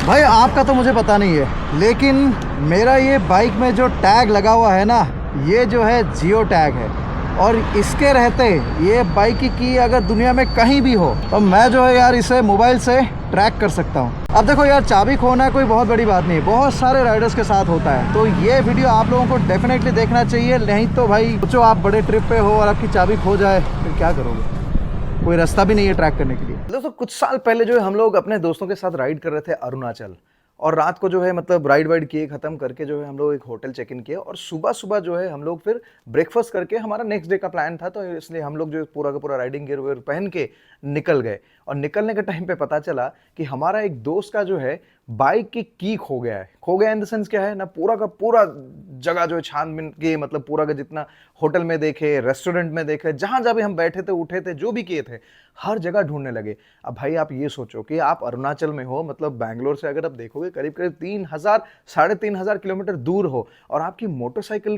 भाई आपका तो मुझे पता नहीं है, लेकिन मेरा ये बाइक में जो टैग लगा हुआ है ना, ये जो है जियो टैग है। और इसके रहते ये बाइक की अगर दुनिया में कहीं भी हो तो मैं जो है यार इसे मोबाइल से ट्रैक कर सकता हूँ। अब देखो यार, चाबी खोना कोई बहुत बड़ी बात नहीं है, बहुत सारे राइडर्स के साथ होता है। तो ये वीडियो आप लोगों को डेफिनेटली देखना चाहिए, नहीं तो भाई सोचो आप बड़े ट्रिप पे हो और आपकी चाबी खो जाए, फिर क्या करोगे? कोई रास्ता भी नहीं है ट्रैक करने के लिए। दोस्तों कुछ साल पहले जो है हम लोग अपने दोस्तों के साथ राइड कर रहे थे अरुणाचल, और रात को जो है मतलब राइड वाइड किए खत्म करके जो है हम लोग एक होटल चेक इन किए, और सुबह सुबह जो है हम लोग फिर ब्रेकफास्ट करके हमारा नेक्स्ट डे का प्लान था, तो इसलिए हम लोग जो पूरा का पूरा राइडिंग गियर वेयर पहन के निकल गए। और निकलने के टाइम पे पता चला कि हमारा एक दोस्त का जो है बाइक की खो गया है। खो गया इन द सेंस क्या है ना, पूरा का पूरा जगह जो है छानबीन के, मतलब पूरा का जितना होटल में देखे, रेस्टोरेंट में देखे, जहां जहां भी हम बैठे थे उठे थे जो भी किए थे, हर जगह ढूंढने लगे। अब भाई आप ये सोचो कि आप अरुणाचल में हो, मतलब बैंगलोर से अगर आप देखोगे करीब करीब 3,000 3,500 किलोमीटर दूर हो, और आपकी मोटरसाइकिल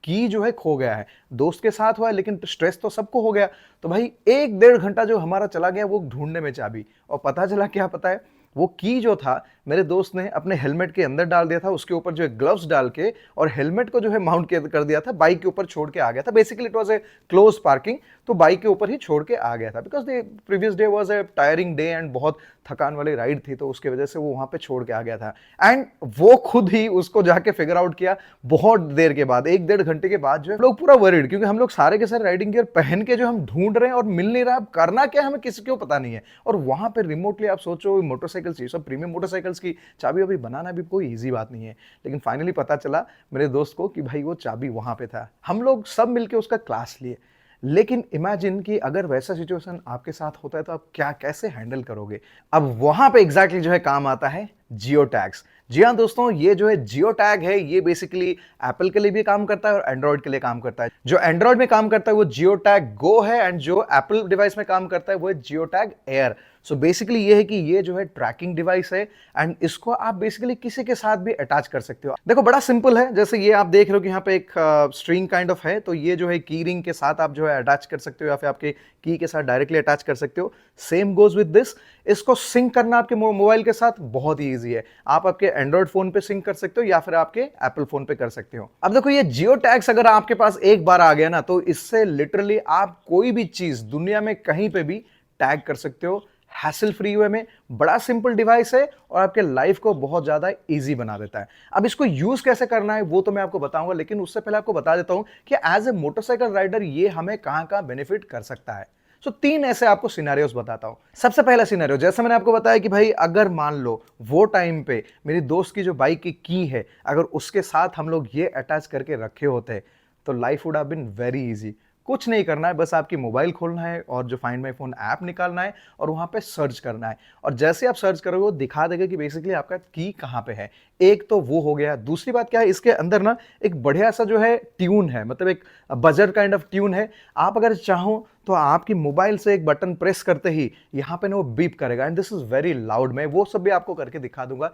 की जो है खो गया है। दोस्त के साथ हुआ है लेकिन स्ट्रेस तो सबको हो गया। तो भाई 1-1.5 घंटा जो हमारा चला गया वो ढूंढने में चाबी। और पता चला क्या पता है, वो की जो था मेरे दोस्त ने अपने हेलमेट के अंदर डाल दिया था, उसके ऊपर जो है ग्लव्स डाल के, और हेलमेट को जो है माउंट कर दिया था, बाइक के ऊपर छोड़ के आ गया था। Basically it was a close parking, तो बाइक के ऊपर ही छोड़ के आ गया था, because the previous day was a tiring day and बहुत थकान वाली राइड थी, तो उसकी वजह से वो वहां पे छोड़ के आ गया था। एंड वो खुद ही उसको जाके फिगर आउट किया बहुत देर के बाद, 1-1.5 घंटे के बाद जो है लोग पूरा वरीड, क्योंकि हम लोग सारे के सारे राइडिंग गियर पहन के जो हम ढूंढ रहे हैं और मिल नहीं रहा। अब करना क्या हमें किसी को पता नहीं है, और वहां पे रिमोटली आप सोचो मोटरसाइकिल चाहिए, सब प्रीमियम मोटरसाइकिल्स की चाबी अभी बनाना भी कोई इजी बात नहीं है। लेकिन फाइनली पता चला मेरे दोस्त को कि भाई वो चाबी वहां पे था। हम लोग सब मिलके उसका क्लास लिए। लेकिन इमेजिन कि अगर वैसा सिचुएशन आपके साथ होता है तो आप क्या कैसे हैंडल करोगे? अब वहां पे एग्जैक्टली जो है काम आता है जियो टैग्स। जी हाँ दोस्तों, ये जो है जियो टैग है, ये बेसिकली एप्पल के लिए भी काम करता है और एंड्रॉइड के लिए काम करता है। जो एंड्रॉइड में काम करता है वो जियो टैग गो है, एंड जो एप्पल डिवाइस में काम करता है वो है जियो टैग एयर। सो बेसिकली ये है कि ये जो है ट्रैकिंग डिवाइस है, एंड इसको आप बेसिकली किसी के साथ भी अटैच कर सकते हो। देखो बड़ा सिंपल है, जैसे ये आप देख रहे हो कि यहाँ पे एक स्ट्रिंग काइंड ऑफ है, तो ये जो है की रिंग के साथ आप जो है अटैच कर सकते हो, या फिर आपके की के साथ डायरेक्टली अटैच कर सकते हो। Same goes with this. इसको सिंक करना आपके मोबाइल के साथ बहुत ही ईजी है। आप आपके एंड्रॉइड फोन पे सिंक कर सकते हो या फिर आपके एप्पल फोन पे कर सकते हो। अब देखो ये जियो टैग्स अगर आपके पास एक बार आ गया ना, तो इससे लिटरली आप कोई भी चीज दुनिया में कहीं पे भी टैग कर सकते हो, हैसल फ्री वे में। बड़ा सिंपल डिवाइस है और आपके लाइफ को बहुत ज्यादा इजी बना देता है। अब इसको यूज कैसे करना है वो तो मैं आपको बताऊंगा, लेकिन उससे पहले आपको बता देता हूं कि एज ए मोटरसाइकिल राइडर ये हमें कहां कहां बेनिफिट कर सकता है। सो 3 ऐसे आपको सिनेरियोस बताता हूं। सबसे पहला सिनेरियो, जैसे मैंने आपको बताया कि भाई अगर मान लो वो टाइम पे मेरी दोस्त की जो बाइक की है, अगर उसके साथ हम लोग ये अटैच करके रखे होते तो life would have been very easy. कुछ नहीं करना है, बस आपकी मोबाइल खोलना है और जो फाइंड माई फोन ऐप निकालना है और वहां पे सर्च करना है, और जैसे आप सर्च करोगे वो दिखा देगा कि बेसिकली आपका की कहां पे है। एक तो वो हो गया। दूसरी बात क्या है, इसके अंदर ना एक बढ़िया सा जो है ट्यून है, मतलब एक बजर काइंड ऑफ ट्यून है। आप अगर चाहो तो आपकी मोबाइल से एक बटन प्रेस करते ही यहाँ पे ना वो बीप करेगा, and this is very loud. मैं वो सब भी आपको करके दिखा दूंगा,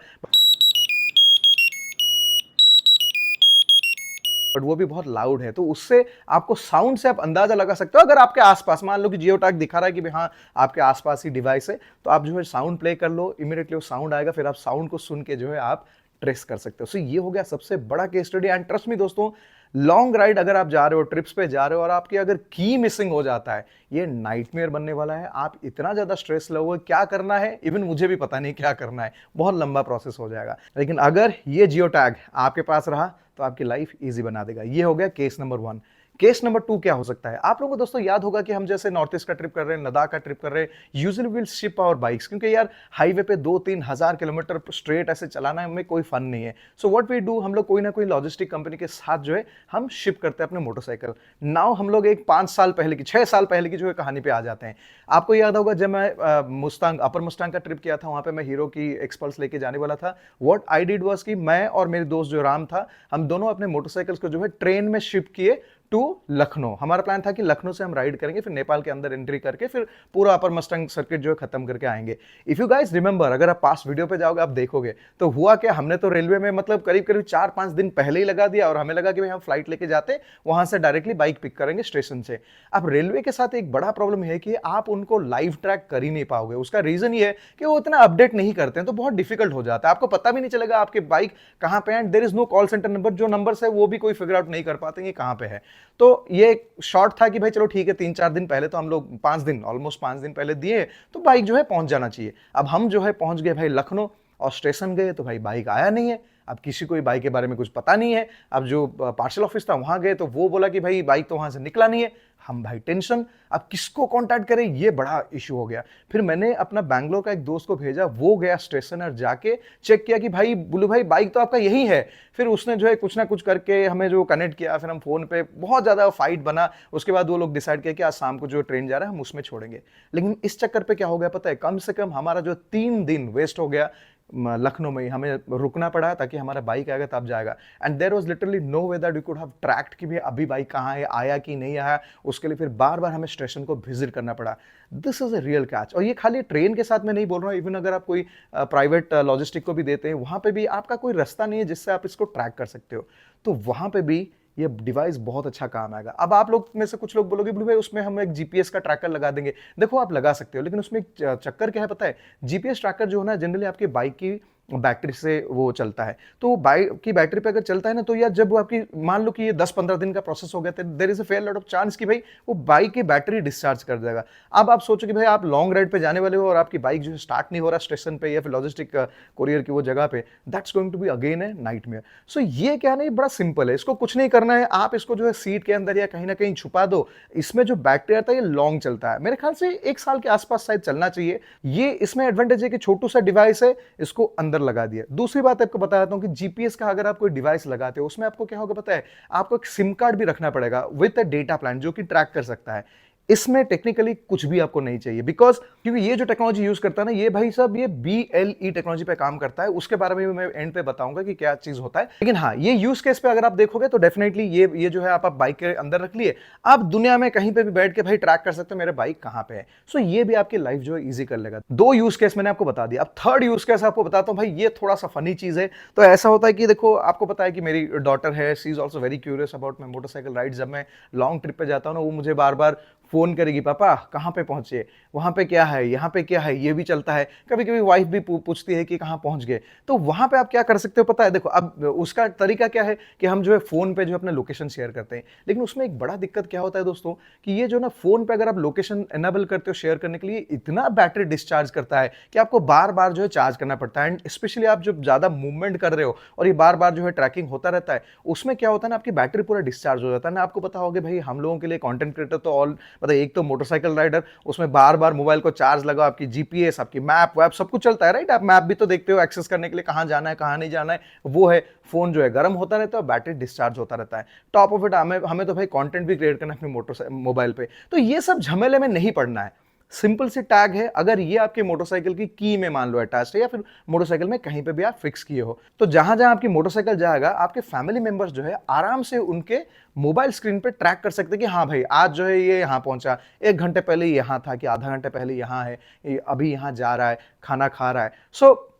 बट वो भी बहुत लाउड है, तो उससे आपको साउंड से आप अंदाजा लगा सकते हो। अगर आपके आसपास मान लो कि जियो टैग दिखा रहा है कि हाँ आपके आसपास ही डिवाइस है, तो आप जो है साउंड प्ले कर लो, इमीडिएटली वो साउंड आएगा, फिर आप साउंड को सुन के जो है आप ट्रेस कर सकते हो। सो ये हो गया सबसे बड़ा case study. And trust me दोस्तों, लॉन्ग राइड अगर आप जा रहे हो, ट्रिप्स पे जा रहे हो, और आपकी अगर की मिसिंग हो जाता है, ये नाइटमेयर बनने वाला है। आप इतना ज्यादा स्ट्रेस लोगे, क्या करना है इवन मुझे भी पता नहीं क्या करना है, बहुत लंबा प्रोसेस हो जाएगा। लेकिन अगर ये जियो टैग आपके पास रहा तो आपकी लाइफ इजी बना देगा। ये हो गया केस नंबर 1। केस नंबर 2 क्या हो सकता है? आप लोगों को दोस्तों याद होगा कि हम जैसे नॉर्थ ईस्ट का ट्रिप कर रहे हैं, लद्दाख का ट्रिप कर रहे हैं, usually will ship our bikes, क्योंकि यार हाईवे पे 2-3 हजार किलोमीटर स्ट्रेट ऐसे चलाना है, हमें कोई फन नहीं है। सो व्हाट वी डू, हम लोग कोई ना कोई लॉजिस्टिक कंपनी के साथ जो है हम शिप करते हैं अपने मोटरसाइकिल। नाउ हम लोग एक 5 साल पहले की, 6 साल पहले की जो है कहानी पे आ जाते हैं। आपको याद होगा जब मैं मुस्तांग, अपर मुस्तांग का ट्रिप किया था, वहां पे मैं हीरो की एक्सपल्स लेके जाने वाला था। व्हाट आई डिड वाज कि मैं और मेरे दोस्त जो राम था, हम दोनों अपने मोटरसाइकिल्स को जो है ट्रेन में शिफ्ट किए टू लखनऊ। हमारा प्लान था कि लखनऊ से हम राइड करेंगे, फिर नेपाल के अंदर एंट्री करके फिर पूरा अपर मस्टंग सर्किट जो है खत्म करके आएंगे। इफ यू गाइस रिमेंबर, अगर आप पास वीडियो पे जाओगे आप देखोगे तो हुआ क्या, हमने तो रेलवे में मतलब करीब करीब 4-5 दिन पहले ही लगा दिया और हमें लगा कि भाई हम फ्लाइट लेके जाते, वहां से डायरेक्टली बाइक पिक करेंगे स्टेशन से। अब रेलवे के साथ एक बड़ा प्रॉब्लम है कि आप उनको लाइव ट्रैक कर ही नहीं पाओगे। उसका रीजन ये है कि वो इतना अपडेट नहीं करते हैं, तो बहुत डिफिकल्ट हो जाता है, आपको पता भी नहीं चलेगा आपके बाइक कहां पे है। And there is no call centre number, जो नंबर है वो भी कोई फिगर आउट नहीं कर पाते ये कहां पे है। तो ये शॉर्ट था कि भाई चलो ठीक है, 3-4 दिन पहले तो हम लोग 5 दिन, ऑलमोस्ट 5 दिन पहले दिए, तो बाइक जो है पहुंच जाना चाहिए। अब हम जो है पहुंच गए भाई लखनऊ, और स्टेशन गए तो भाई बाइक आया नहीं है। अब किसी को भी बाइक के बारे में कुछ पता नहीं है। अब जो पार्सल ऑफिस था वहां गए तो वो बोला कि भाई बाइक तो वहां से निकला नहीं है। हम भाई टेंशन, अब किसको कांटेक्ट करें, ये बड़ा इशू हो गया। फिर मैंने अपना बैंगलोर का एक दोस्त को भेजा, वो गया स्टेशन और जाके चेक किया कि भाई बुल्लू भाई बाइक तो आपका यही है। फिर उसने जो है कुछ ना कुछ करके हमें जो कनेक्ट किया, फिर हम फोन पे बहुत ज्यादा फाइट बना। उसके बाद वो लोग डिसाइड किया कि आज शाम को जो ट्रेन जा रहा है हम उसमें छोड़ेंगे। लेकिन इस चक्कर पे क्या हो गया पता है, कम से कम हमारा जो 3 दिन वेस्ट हो गया लखनऊ में ही। हमें रुकना पड़ा ताकि हमारा बाइक आएगा तब जाएगा। And there was literally no way that we could have tracked कि भी अभी बाइक कहाँ है, आया कि नहीं आया। उसके लिए फिर बार बार हमें स्टेशन को विजिट करना पड़ा। This is a real catch. और ये खाली ट्रेन के साथ मैं नहीं बोल रहा हूँ, इवन अगर आप कोई प्राइवेट लॉजिस्टिक को भी देते हैं, वहां पे भी आपका कोई रास्ता नहीं है जिससे आप इसको ट्रैक कर सकते हो, तो वहां पे भी ये डिवाइस बहुत अच्छा काम आएगा। अब आप लोग में से कुछ लोग बोलोगे बोलो भाई उसमें हम एक जीपीएस का ट्रैकर लगा देंगे। देखो आप लगा सकते हो, लेकिन उसमें एक चक्कर क्या है पता है, जीपीएस ट्रैकर जो है ना जनरली आपकी बाइक की बैटरी से वो चलता है। तो बाइक की बैटरी पे अगर चलता है ना, तो यार जब वो आपकी मान लो कि ये 10-15 दिन का प्रोसेस हो गया, तो there is a fair lot of chance कि भाई वो बाइक की बैटरी डिस्चार्ज कर देगा। अब आप सोचो कि भाई आप लॉन्ग राइड पे जाने वाले हो और आपकी बाइक जो है स्टार्ट नहीं हो रहा स्टेशन पे या फिर लॉजिस्टिक कोरियर की वो जगह पे, that's going to be again a nightmare. So ये क्या नहीं, बड़ा सिंपल है, इसको कुछ नहीं करना है। आप इसको जो है सीट के अंदर या कहीं ना कहीं छुपा दो। इसमें जो बैटरी आता है ये लॉन्ग चलता है, मेरे ख्याल से 1 साल के आसपास शायद चलना चाहिए। ये इसमें एडवांटेज है कि छोटू सा डिवाइस है, इसको अंदर लगा दिया। दूसरी बात आपको बता देता हूं कि जीपीएस का अगर आप कोई डिवाइस लगाते हो, उसमें आपको क्या होगा पता है, आपको एक सिम कार्ड भी रखना पड़ेगा विद अ डेटा प्लान जो कि ट्रैक कर सकता है। इसमें टेक्निकली कुछ भी आपको नहीं चाहिए, बिकॉज क्योंकि ये जो टेक्नोलॉजी यूज करता है ना, ये भाई साहब ये BLE टेक्नोलॉजी पे काम करता है। उसके बारे में मैं एंड पे बताऊंगा कि क्या चीज होता है। लेकिन हाँ, ये यूज केस पे अगर आप देखोगे तो डेफिनेटली ये जो है आप बाइक के अंदर रख लिए, आप दुनिया में कहीं पे भी बैठ के भाई ट्रैक कर सकते हो मेरे बाइक कहां पे है। सो ये भी आपकी लाइफ जो है इजी कर लेगा। 2 यूज केस मैंने आपको बता दिया। अब थर्ड यूज केस आपको बताता हूं भाई, ये थोड़ा सा फनी चीज है। तो ऐसा होता है कि देखो आपको पता है कि मेरी डॉटर है, she is also very curious about my motorcycle ride. जब मैं लॉन्ग ट्रिप पे जाता हूं ना, वो मुझे बार बार फोन करेगी, पापा कहाँ पे पहुंचे, वहां पे क्या है, यहाँ पे क्या है, ये भी चलता है। कभी कभी वाइफ भी पूछती है कि कहाँ पहुंच गए। तो वहां पे आप क्या कर सकते हो पता है, देखो अब उसका तरीका क्या है कि हम जो है फोन पे जो अपना लोकेशन शेयर करते हैं। लेकिन उसमें एक बड़ा दिक्कत क्या होता है दोस्तों, कि ये जो ना फोन पे अगर आप लोकेशन एनेबल करते हो शेयर करने के लिए, इतना बैटरी डिस्चार्ज करता है कि आपको बार बार जो है चार्ज करना पड़ता है। एंड स्पेशली आप जब ज्यादा मूवमेंट कर रहे हो और ये बार बार जो है ट्रैकिंग होता रहता है, उसमें क्या होता है ना, आपकी बैटरी पूरा डिस्चार्ज हो जाता है ना। आपको पता होगा भाई, हम लोगों के लिए कंटेंट क्रिएटर तो ऑल मतलब एक तो मोटरसाइकिल राइडर, उसमें बार बार मोबाइल को चार्ज लगाओ, आपकी जीपीएस, आपकी मैप वैप सब कुछ चलता है राइट। आप मैप भी तो देखते हो एक्सेस करने के लिए, कहां जाना है कहां नहीं जाना है, वो है। फोन जो है गर्म होता रहता है और बैटरी डिस्चार्ज होता रहता है। टॉप ऑफ इट हमें तो भाई कंटेंट भी क्रिएट करना है अपने मोबाइल पे। तो ये सब झमेले में नहीं पड़ना है। सिंपल सी टैग है, अगर ये आपके मोटरसाइकिल की की में मान लो अटैच है, या फिर मोटरसाइकिल में कहीं पे भी आप फिक्स किए हो, तो जहां जहां आपकी मोटरसाइकिल जाएगा, आपके फैमिली मेंबर्स जो है आराम से उनके मोबाइल स्क्रीन पे ट्रैक कर सकते हैं कि हाँ भाई आज जो है ये यहाँ पहुंचा, 1 घंटे पहले यहाँ था, कि आधा घंटे पहले यहाँ है, अभी यहाँ जा रहा है, खाना खा रहा है। सो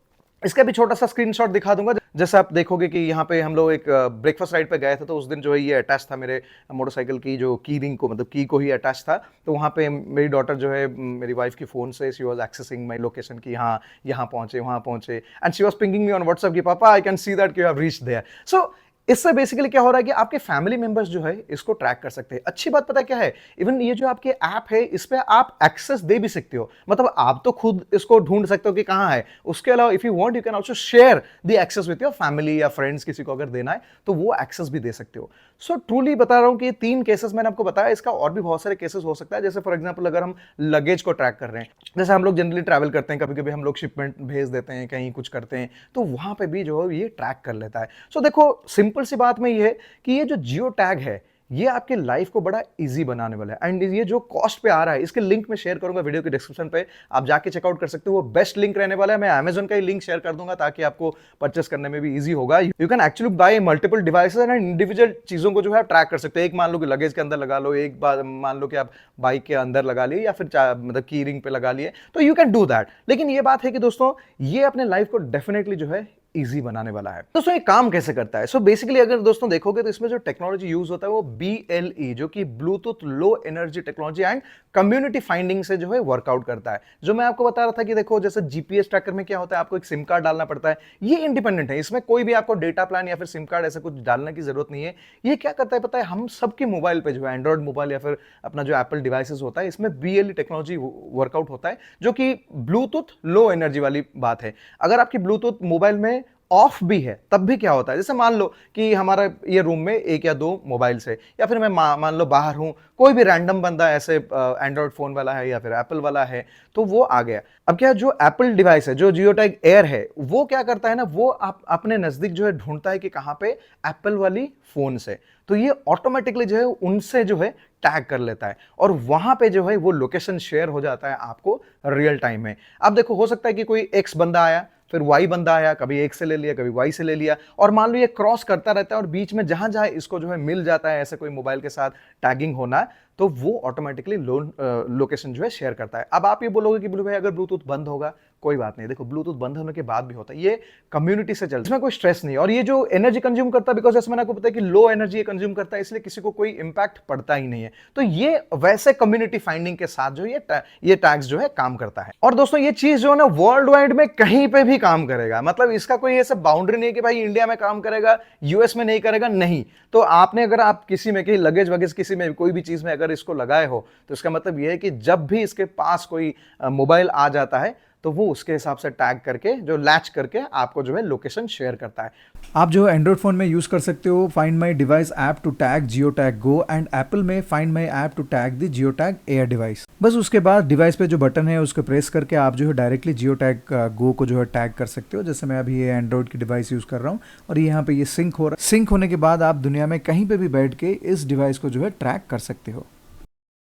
इसका भी छोटा सा स्क्रीनशॉट दिखा दूंगा। जैसे आप देखोगे कि यहाँ पे हम लोग एक ब्रेकफास्ट राइड पे गए थे, तो उस दिन जो है ये अटैच था मेरे मोटरसाइकिल की जो की रिंग को, मतलब की को ही अटैच था। तो वहाँ पे मेरी डॉटर जो है मेरी वाइफ की फ़ोन से she was accessing my location कि हाँ यहाँ पहुँचे वहाँ पहुँचे, and she was pinging me on WhatsApp कि पापा I can see that you have reached there. So इससे बेसिकली क्या हो रहा है कि आपके फैमिली मेंबर्स जो है इसको ट्रैक कर सकते हैं। अच्छी बात पता क्या है, इवन ये जो आपके ऐप है इस पे आप एक्सेस दे भी सकते हो। मतलब आप तो खुद इसको ढूंढ सकते हो कि कहां है, उसके अलावा if you want you can also share the access with your family या फ्रेंड्स, किसी को अगर देना है तो वो एक्सेस भी दे सकते हो। सो ट्रूली बता रहा हूं कि ये 3 केसेस मैंने आपको बताया, इसका और भी बहुत सारे केसेस हो सकता है। जैसे फॉर एग्जाम्पल अगर हम लगेज को ट्रैक कर रहे हैं, जैसे हम लोग जनरली ट्रैवल करते हैं, कभी कभी हम लोग शिपमेंट भेज देते हैं, कहीं कुछ करते हैं, तो वहां पे भी जो है ये ट्रैक कर लेता है। सो देखो सिंपल सी बात में ये है कि ये जो जियो टैग है ये आपके लाइफ को बड़ा इजी बनाने वाला है। एंड ये जो कॉस्ट पे आ रहा है, इसके लिंक मैं शेयर करूंगा वीडियो के डिस्क्रिप्शन पे, आप जाके चेकआउट कर सकते हो। वो बेस्ट लिंक रहने वाला है। मैं अमेजन का ही लिंक शेयर कर दूंगा ताकि आपको परचेस करने में भी इजी होगा। You can actually bye multiple devices and individual चीजों को जो है ट्रैक कर सकते हो। एक मान लो कि लगेज के अंदर लगा लो, एक बार मान लो कि आप बाइक के अंदर लगा लिए या फिर मतलब की रिंग पे लगा लिए, तो यू कैन डू दैट। लेकिन ये बात है कि दोस्तों ये अपने लाइफ को डेफिनेटली जो है इजी बनाने वाला है। दोस्तों ये काम कैसे करता है? सो बेसिकली अगर दोस्तों देखोगे तो इसमें जो टेक्नोलॉजी यूज होता है वो BLE, जो कि Bluetooth low energy technology and community finding से जो है वर्कआउट करता है। जो मैं आपको बता रहा था कि देखो जैसे जीपीएस ट्रैकर में क्या होता है, आपको एक सिम कार्ड डालना पड़ता है। ये इंडिपेंडेंट है, इसमें कोई भी आपको डेटा प्लान या फिर सिम कार्ड ऐसा कुछ डालने की जरूरत नहीं है। ये क्या करता है पता है, हम सबके मोबाइल पे जो है एंड्रॉइड मोबाइल या फिर अपना जो एप्पल डिवाइसेस होता है, इसमें BLE टेक्नोलॉजी वर्कआउट होता है, जो कि ब्लूटूथ लो एनर्जी वाली बात है। अगर आपकी ब्लूटूथ मोबाइल में ऑफ भी है तब भी क्या होता है, जैसे मान लो कि हमारा ये रूम में एक या दो मोबाइल है, या फिर मैं मान लो बाहर हूं, कोई भी रैंडम बंदा ऐसे एंड्रॉइड फोन वाला है या फिर एप्पल वाला है, तो वो आ गया। अब क्या, जो एप्पल डिवाइस है, जो जियोटैग एयर है, वो क्या करता है ना, वो आप अपने नजदीक जो है ढूंढता है कि कहां पे एप्पल वाली फोन से, तो ये ऑटोमेटिकली जो है उनसे जो है टैग कर लेता है और वहां पे जो है वो लोकेशन शेयर हो जाता है आपको रियल टाइम में। अब देखो हो सकता है कि कोई एक्स बंदा आया, फिर वाई बंदा आया, कभी एक से ले लिया कभी वाई से ले लिया, और मान लो ये क्रॉस करता रहता है और बीच में जहां जहां इसको जो है मिल जाता है ऐसे कोई मोबाइल के साथ टैगिंग होना, तो वो ऑटोमेटिकली लोकेशन जो है शेयर करता है। अब आप ये बोलोगे कि बोलो भाई अगर ब्लूटूथ बंद होगा, कोई बात नहीं, देखो ब्लूटूथ बंद होने के बाद भी होता है, ये कम्युनिटी से चलता है, इसमें कोई स्ट्रेस नहीं। और ये जो एनर्जी कंज्यूम करता है, बिकॉज जैसे मैंने आपको पता है कि लो एनर्जी कंज्यूम करता है, इसलिए किसी को कोई इंपैक्ट पड़ता ही नहीं है। तो ये वैसे कम्युनिटी फाइंडिंग के साथ जो ये टैग्स जो है काम करता है। और दोस्तों ये चीज जो है ना वर्ल्ड वाइड में कहीं पे भी काम करेगा, मतलब इसका कोई ऐसा बाउंड्री नहीं है कि भाई इंडिया में काम करेगा यूएस में नहीं करेगा, नहीं। तो आपने अगर आप किसी में कहीं लगेज वगेज किसी में कोई भी चीज में अगर इसको लगाए हो, तो इसका मतलब यह है कि जब भी इसके पास कोई मोबाइल आ जाता है तो वो उसके हिसाब से टैग करके जो लैच करके आपको जो है लोकेशन शेयर करता है। आप जो एंड्रॉइड फ़ोन में यूज़ कर सकते हो find my device app to tag geo tag go, and Apple में find my app to tag the geo tag air device. बस उसके बाद डिवाइस पे जो बटन है उसको प्रेस करके आप जो है डायरेक्टली जियो टैग गो को जो है टैग कर सकते हो। जैसे मैं अभी ये एंड्रॉइड की डिवाइस यूज़ कर रहा हूँ और यहाँ पे ये सिंक हो रहा है। सिंक होने के बाद आप दुनिया में कहीं पर भी बैठ के इस डिवाइस को जो है ट्रैक कर सकते हो।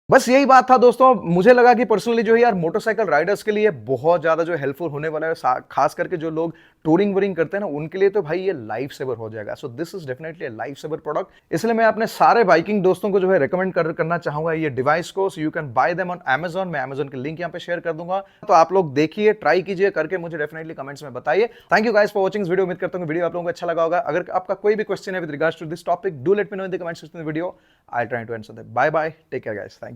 बस यही बात था दोस्तों। मुझे लगा कि पर्सनली जो है यार मोटरसाइकिल राइडर्स के लिए बहुत ज्यादा जो हेल्पफुल होने वाला है, खास करके जो लोग टूरिंग वूरिंग करते हैं ना, उनके लिए तो भाई ये लाइफ सेवर हो जाएगा। So this is definitely a life saver product, इसलिए मैं अपने सारे बाइकिंग दोस्तों को जो है रिकमेंड करना चाहूंगा ये डिवाइस को। So you can buy them on Amazon। मैं Amazon के लिंक यहाँ पे शेयर कर दूंगा, तो आप लोग देखिए, ट्राई कीजिए, करके मुझे डेफिनेटली कमेंट्स में बताइए। Thank you guys for watching video. उम्मीद करता हूँ वीडियो आप लोगों को अच्छा लगा होगा। अगर आपका कोई भी क्वेश्चन है with regards to this topic, do let me know in the comment section video. I try to answer that. Bye bye, take care guys, thank you.